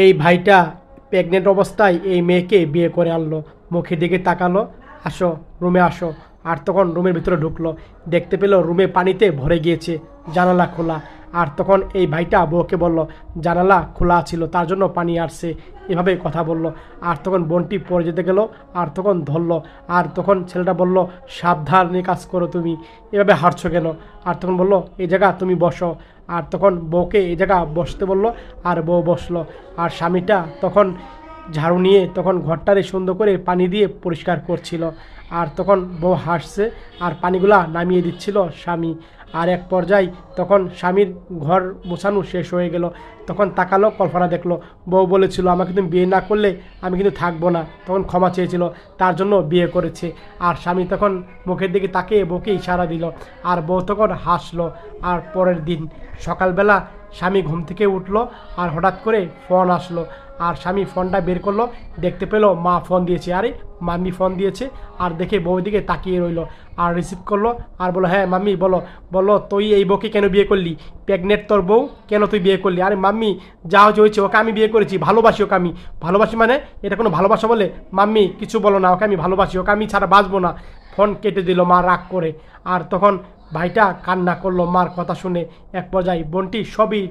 এই ভাইটা প্রেগনেন্ট অবস্থায় এই মেয়েকে বিয়ে করে আনলো, মুখের দিকে তাকালো, আসো রুমে আসো। আর তখন রুমের ভিতরে ঢুকলো, দেখতে পেলো রুমে পানিতে ভরে গিয়েছে, জানালা খোলা। আর তখন এই ভাইটা বউকে বলল জানালা খোলা ছিল তার জন্য পানি আসছে, এভাবে কথা বলল। আর তখন বোনটি পড়ে যেতে গেল, আর তখন ধরলো। আর তখন ছেলেটা বলল সাবধানে কাজ করো, তুমি এভাবে হাঁটছো কেন? আর তখন বলল এই জায়গা তুমি বসো। আর তখন বউকে এই জায়গা বসতে বলল, আর বউ বসলো। আর স্বামীটা তখন ঝাড়ু নিয়ে তখন ঘরটারে সুন্দর করে পানি দিয়ে পরিষ্কার করছিল। আর তখন বউ হাসছে আর পানিগুলা নামিয়ে দিচ্ছিল স্বামী। আর এক পর্যায়ে তখন স্বামীর ঘর মোছানো শেষ হয়ে গেল, তখন তাকালো, কল্পনা দেখলো বউ বলেছিল আমাকে তুমি বিয়ে না করলে আমি কিন্তু থাকবো না, তখন ক্ষমা চেয়েছিল, তার জন্য বিয়ে করেছে। আর স্বামী তখন মুখের দিকে তাকিয়ে বউকে ইশারা দিল, আর বউ তখন হাসলো। আর পরের দিন সকালবেলা স্বামী ঘুম থেকে উঠলো, আর হঠাৎ করে ফোন আসলো। আর স্বামী ফোনটা বের করলো, দেখতে পেলো মা ফোন দিয়েছে, আরে মাম্মি ফোন দিয়েছে। আর দেখে বউর দিকে তাকিয়ে রইলো, আর রিসিভ করলো, আর বলো হ্যাঁ মাম্মি বলো। বললো তুই এই বউকে কেন বিয়ে করলি? প্রেগনেন্ট তোর বউ, কেন তুই বিয়ে করলি? আরে মাম্মি যা হয়েছে ওকে আমি বিয়ে করেছি, ভালোবাসি ওকে আমি। ভালোবাসি মানে এটা কোনো ভালোবাসা বলে? মাম্মি কিছু বলো না, ওকে আমি ভালোবাসি, ওকে আমি ছাড়া বাঁচবো না। ফোন কেটে দিল মা রাগ করে। আর তখন ভাইটা কান্না করলো মার কথা শুনে। এক পর্যায়ে বোনটি সবই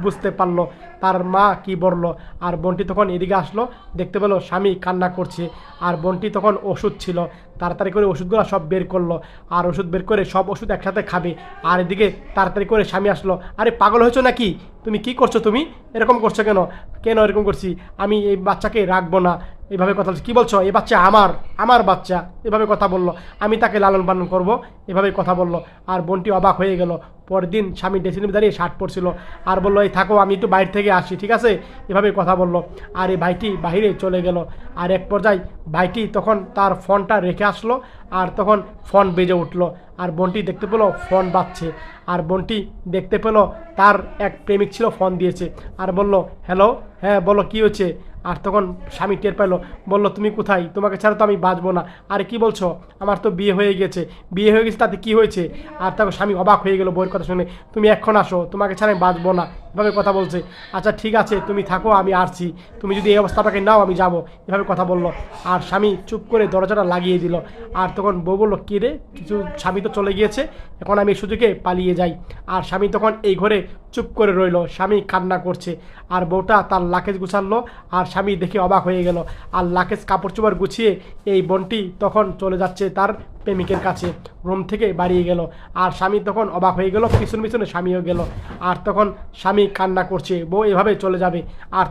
বুঝতে পারলো তার মা কি বললো। আর বোনটি তখন এদিকে আসলো, দেখতে পেলো স্বামী কান্না করছে। আর বোনটি তখন ওষুধ ছিল, তাড়াতাড়ি করে ওষুধগুলো সব বের করলো। আর ওষুধ বের করে সব ওষুধ একসাথে খাবে। আর এদিকে তাড়াতাড়ি করে স্বামী আসলো, আরে পাগল হয়েছো নাকি? তুমি কি করছো? তুমি এরকম করছো কেন? কেন এরকম করছি? আমি এই বাচ্চাকে রাখবো না, এভাবে কথা বলছি। কী বলছো? এই বাচ্চা আমার, আমার বাচ্চা, এভাবে কথা বললো। আমি তাকে লালন পালন করবো, এভাবে কথা বললো। আর বোনটি অবাক হয়ে গেল। পরের দিন স্বামী ড্রেসিং রুমে দাঁড়িয়ে শার্ট পরছিল, আর বললো এই থাকো আমি একটু বাইরে থেকে আসি, ঠিক আছে, এভাবে কথা বললো। আর এই ভাইটি বাইরে চলে গেল। আর এক পর্যায়ে ভাইটি তখন তার ফোনটা রেখে আসলো, আর তখন ফোন বেজে উঠলো। আর বোনটি দেখতে পেলো ফোন বাজছে। আর বোনটি দেখতে পেলো তার এক প্রেমিক ছিল, ফোন দিয়েছে। আর বলল হ্যালো, হ্যাঁ বলো কী হয়েছে? আর তখন স্বামী টের পেলো, বললো তুমি কোথায়? তোমাকে ছাড়া তো আমি বাঁচবো না। আরে কি বলছো? আমার তো বিয়ে হয়ে গেছে। বিয়ে হয়ে গেছে তাতে কি হয়েছে? আর তখন স্বামী অবাক হয়ে গেল বউয়ের কথা শুনে, তুমি এখন আসো, তোমাকে ছাড়া আমি বাঁচবো না, এভাবে কথা বলছে। আচ্ছা ঠিক আছে তুমি থাকো, আমি আসছি, তুমি যদি এই অবস্থাটাকে নাও আমি যাবো, এভাবে কথা বললো। আর স্বামী চুপ করে দরজাটা লাগিয়ে দিল। আর তখন বউ বললো কী রে, কিছু, স্বামী তো চলে গিয়েছে, এখন আমি এই সুযোগে পালিয়ে যাই। আর স্বামী তখন এই ঘরে চুপ করে রইল, স্বামী কান্না করছে। আর বউটা তার লাকেজ গুছালো। আর স্বামী দেখে অবাক হয়ে গেল। আর লাকেজ কাপড় চোপড় গুছিয়ে এই বোনটি তখন চলে যাচ্ছে তার প্রেমিকের কাছে, রুম থেকে বাড়িয়ে গেল। আর স্বামী তখন অবাক হয়ে গেল, পিছনে পিছনে স্বামীও গেল। আর তখন স্বামী কান্না করছে, বউ এভাবে চলে যাবে। আর